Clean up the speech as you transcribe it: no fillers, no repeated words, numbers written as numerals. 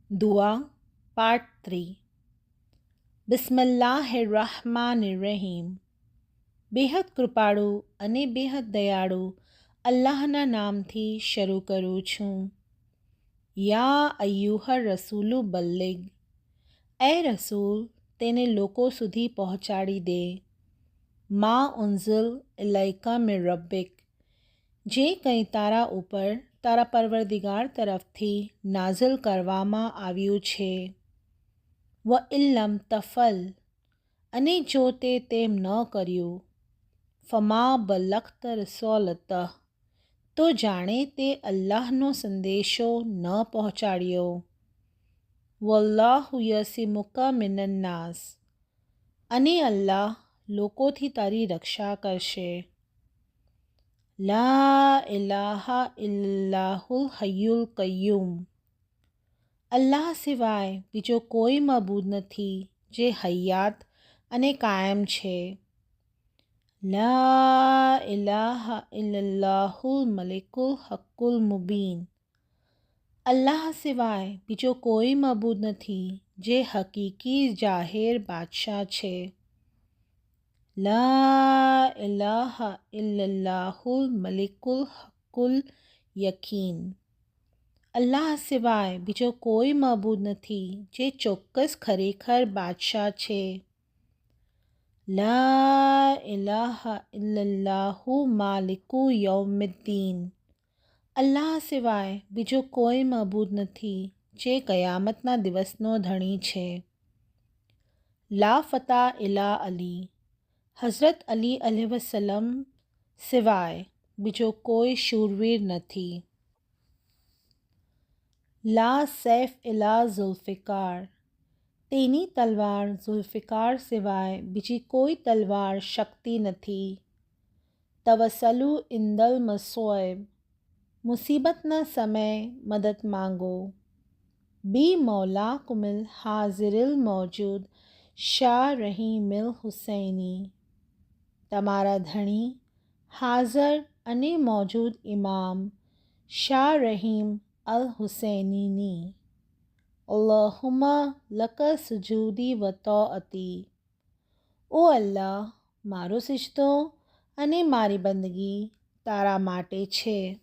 दुआ पार्ट 3। બિસ્મિલ્લાહિર્રહમાનિર્રહીમ। બેહદ કૃપાળુ અને બેહદ દયાળુ અલ્લાહના નામથી શરૂ કરું છું। યા અય્યુહર રસૂલુ બલ્લિગ, એ રસૂલ તેને લોકો સુધી પહોંચાડી દે। મા ઉન્ઝિલ ઇલૈકા મિર રબ્બિક, જે કંઈ તારા ઉપર તારા પરવરદિગાર તરફથી નાઝિલ કરવામાં આવ્યું છે। વ ઇલ્લમ તફલ, અને જો તે તેમ ન કર્યું, ફમા બલખ્ત રસોલતહ, તો જાણે તે અલ્લાહનો સંદેશો ન પહોંચાડ્યો। વલ્લાહુ યસિમુકા મિનન્નાસ, અને અલ્લાહ લોકોથી તારી રક્ષા કરશે। લા ઇલાહા ઇલ્લાહુલ હય્યુલ કય્યુમ, અલ્લાહ સિવાય બીજો કોઈ મબૂદ નથી જે હયાત અને કાયમ છે। લા ઇલાહા ઇલ્લલ્લાહુલ મલિકુલ હક્કુલ મુબીન, અલ્લાહ સિવાય બીજો કોઈ મબૂદ નથી જે હકીકી જાહેર બાદશાહ છે। લા ઇલાહા ઇલ્લલ્લાહુલ મલિકુલ હક્કુલ યકીન, અલ્લાહ સિવાય બીજો કોઈ મબૂદ નથી જે ચોક્કસ ખરેખર બાદશાહ છે। લા ઇલાહા ઇલ્લલ્લાહુ માલિકુ યૌમિદ્દીન, અલ્લાહ સિવાય બીજો કોઈ મબૂદ નથી જે કયામતના દિવસનો ધણી છે। લા ફતા ઇલા અલી, હઝરત અલી અલૈહિસ્સલામ સિવાય બીજો કોઈ શૂરવીર નથી। લા સૈફ ઇલા ઝુલ્ફિકાર, તેની તલવાર ઝુલ્ફિકાર સિવાય બીજી કોઈ તલવાર શક્તિ નથી। તવસલુ ઇન્દલ મસોઇબ, મુસીબતના સમયે મદદ માંગો। બી મૌલા કુમિલ હાઝિરિલ મૌજૂદ શાહ રહીમિલ હુસૈની, તમારા ધણી હાઝર અને મૌજૂદ ઇમામ શાહ રહીમ અલ હુસૈનીની। અલ્લાહુમ્મા લકા સુજૂદી વ તોઅતી, ઓ અલ્લાહ મારો સિજદો અને મારી બંદગી તારા માટે છે।